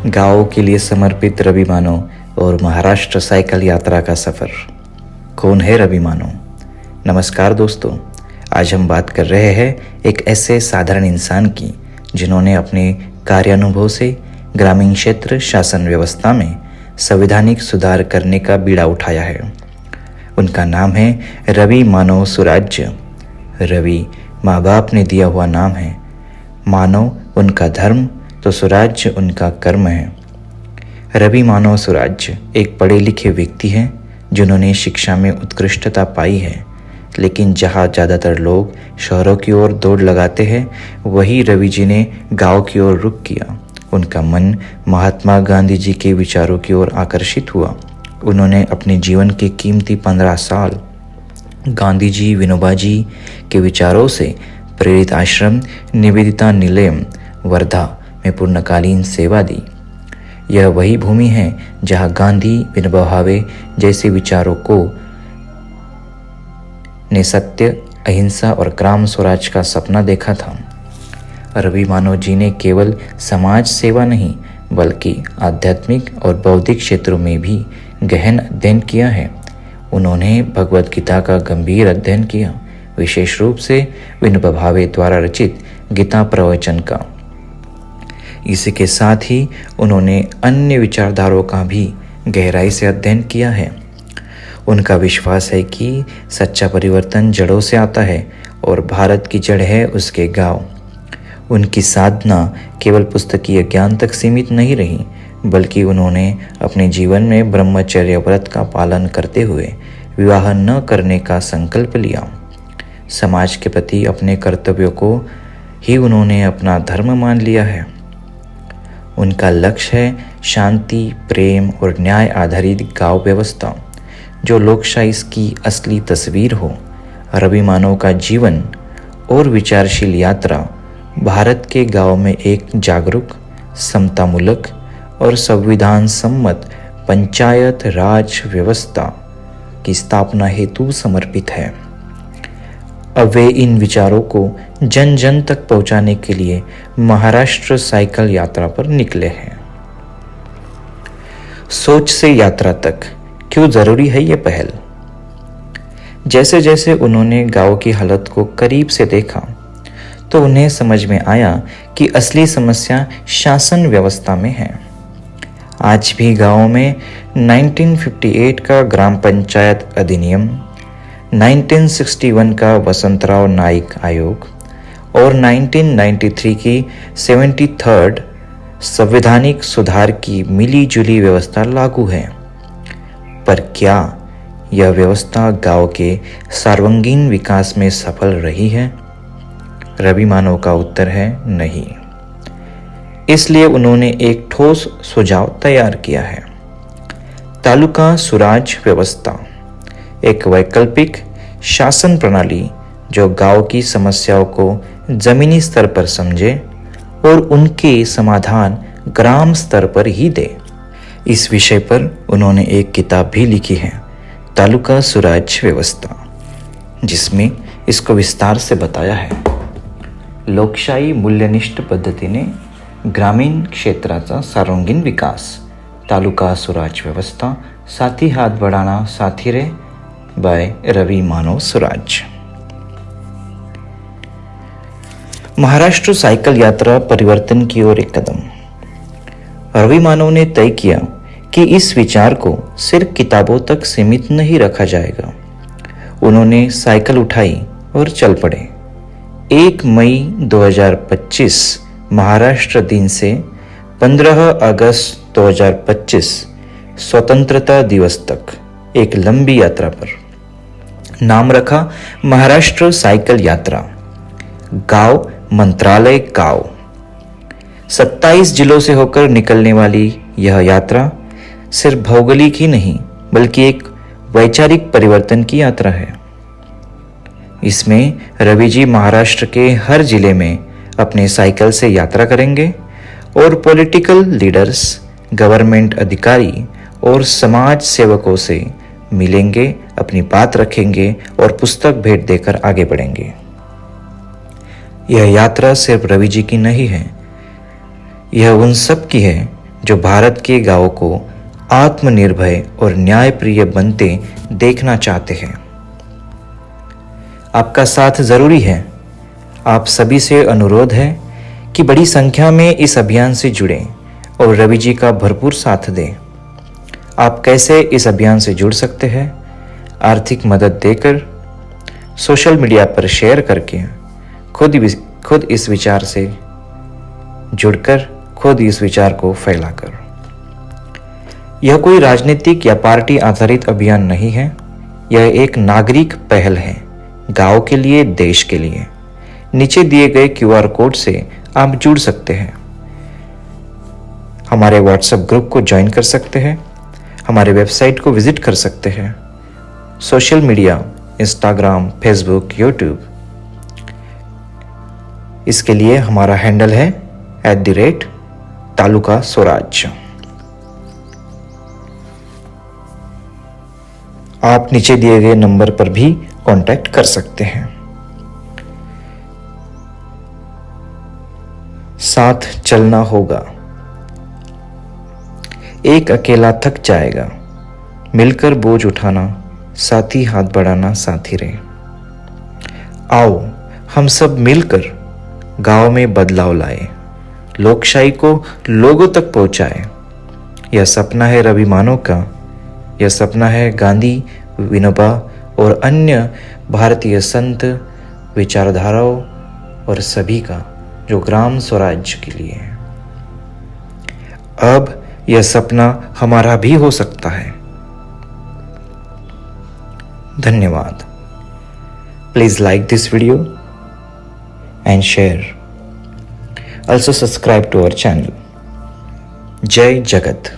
गाँव के लिए समर्पित रवि मानो और महाराष्ट्र साइकिल यात्रा का सफ़र। कौन है रवि मानो? नमस्कार दोस्तों, आज हम बात कर रहे हैं एक ऐसे साधारण इंसान की जिन्होंने अपने कार्यानुभव से ग्रामीण क्षेत्र शासन व्यवस्था में संवैधानिक सुधार करने का बीड़ा उठाया है। उनका नाम है रवि मानो सुराज्य। रवि माँ बाप ने दिया हुआ नाम है, मानव उनका धर्म तो सुराज्य उनका कर्म है। रवि मानो सुराज्य एक पढ़े लिखे व्यक्ति हैं जिन्होंने शिक्षा में उत्कृष्टता पाई है, लेकिन जहाँ ज़्यादातर लोग शहरों की ओर दौड़ लगाते हैं, वही रवि जी ने गांव की ओर रुख किया। उनका मन महात्मा गांधी जी के विचारों की ओर आकर्षित हुआ। उन्होंने अपने जीवन के कीमती 15 साल गांधी जी विनोबा जी के विचारों से प्रेरित आश्रम निवेदिता निलयम वर्धा में पूर्णकालीन सेवा दी। यह वही भूमि है जहां गांधी विनोबा भावे जैसे विचारों को ने सत्य, अहिंसा और ग्राम स्वराज का सपना देखा था। रवि मानो जी ने केवल समाज सेवा नहीं बल्कि आध्यात्मिक और बौद्धिक क्षेत्रों में भी गहन अध्ययन किया है। उन्होंने भगवद गीता का गंभीर अध्ययन किया, विशेष रूप से विनोबा भावे द्वारा रचित गीता प्रवचन का। इसी के साथ ही उन्होंने अन्य विचारधाराओं का भी गहराई से अध्ययन किया है। उनका विश्वास है कि सच्चा परिवर्तन जड़ों से आता है और भारत की जड़ है उसके गांव। उनकी साधना केवल पुस्तकीय ज्ञान तक सीमित नहीं रही, बल्कि उन्होंने अपने जीवन में ब्रह्मचर्य व्रत का पालन करते हुए विवाह न करने का संकल्प लिया। समाज के प्रति अपने कर्तव्यों को ही उन्होंने अपना धर्म मान लिया है। उनका लक्ष्य है शांति, प्रेम और न्याय आधारित गांव व्यवस्था, जो लोकशाही की असली तस्वीर हो। रवि मानव का जीवन और विचारशील यात्रा भारत के गांव में एक जागरूक, समतामूलक और संविधान सम्मत पंचायत राज व्यवस्था की स्थापना हेतु समर्पित है। अब वे इन विचारों को जन जन तक पहुंचाने के लिए महाराष्ट्र साइकिल यात्रा पर निकले हैं। सोच से यात्रा तक क्यों जरूरी है ये पहल? जैसे जैसे उन्होंने गांव की हालत को करीब से देखा तो उन्हें समझ में आया कि असली समस्या शासन व्यवस्था में है। आज भी गांव में 1958 का ग्राम पंचायत अधिनियम, 1961 का वसंतराव नाइक आयोग और 1993 की 73rd संवैधानिक सुधार की मिली जुली व्यवस्था लागू है। पर क्या यह व्यवस्था गांव के सर्वांगीण विकास में सफल रही है? रवि मानव का उत्तर है नहीं। इसलिए उन्होंने एक ठोस सुझाव तैयार किया है। तालुका सुराज व्यवस्था एक वैकल्पिक शासन प्रणाली जो गांव की समस्याओं को जमीनी स्तर पर समझे और उनके समाधान ग्राम स्तर पर ही दे। इस विषय पर उन्होंने एक किताब भी लिखी है, तालुका सुराज व्यवस्था, जिसमें इसको विस्तार से बताया है। लोकशाही मूल्यनिष्ठ पद्धतीने ग्रामीण क्षेत्राचा सर्वांगीण विकास, तालुका सुराज व्यवस्था, साथी हात बढ़ाना साथी रे बाय रवि मानो सुराज। महाराष्ट्र साइकिल यात्रा परिवर्तन की ओर एक कदम। रवि मानव ने तय किया कि इस विचार को सिर्फ किताबों तक सीमित नहीं रखा जाएगा। उन्होंने साइकिल उठाई और चल पड़े। 1 मई 2025 महाराष्ट्र दिन से 15 अगस्त 2025 स्वतंत्रता दिवस तक एक लंबी यात्रा पर। नाम रखा महाराष्ट्र साइकिल यात्रा। गांव मंत्रालय गांव। 27 जिलों से होकर निकलने वाली यह यात्रा सिर्फ भौगोलिक ही नहीं बल्कि एक वैचारिक परिवर्तन की यात्रा है। इसमें रवि जी महाराष्ट्र के हर जिले में अपने साइकिल से यात्रा करेंगे और पॉलिटिकल लीडर्स, गवर्नमेंट अधिकारी और समाज सेवकों से मिलेंगे, अपनी बात रखेंगे और पुस्तक भेंट देकर आगे बढ़ेंगे। यह यात्रा सिर्फ रवि जी की नहीं है, यह उन सब की है जो भारत के गांवों को आत्मनिर्भर और न्यायप्रिय बनते देखना चाहते हैं। आपका साथ जरूरी है। आप सभी से अनुरोध है कि बड़ी संख्या में इस अभियान से जुड़ें और रवि जी का भरपूर साथ दें। आप कैसे इस अभियान से जुड़ सकते हैं? आर्थिक मदद देकर, सोशल मीडिया पर शेयर करके, खुद इस विचार से जुड़कर, खुद इस विचार को फैलाकर। यह कोई राजनीतिक या पार्टी आधारित अभियान नहीं है। यह एक नागरिक पहल है, गांव के लिए, देश के लिए। नीचे दिए गए QR कोड से आप जुड़ सकते हैं। हमारे व्हाट्सएप ग्रुप को ज्वाइन कर सकते हैं, हमारे वेबसाइट को विजिट कर सकते हैं, social media, Instagram, Facebook, YouTube. इसके लिए हमारा हैंडल है @तालुका स्वराज। आप नीचे दिए गए नंबर पर भी कांटेक्ट कर सकते हैं। साथ चलना होगा। एक अकेला थक जाएगा, मिलकर बोझ उठाना, साथी हाथ बढ़ाना, साथी रहे। आओ हम सब मिलकर गांव में बदलाव लाए, लोकशाही को लोगों तक पहुंचाए। यह सपना है रवि मानो का, यह सपना है गांधी, विनोबा और अन्य भारतीय संत, विचारधाराओं और सभी का, जो ग्राम स्वराज के लिए है। अब यह सपना हमारा भी हो सकता है। धन्यवाद। Please like this video and share. Also subscribe to our channel. जय जगत।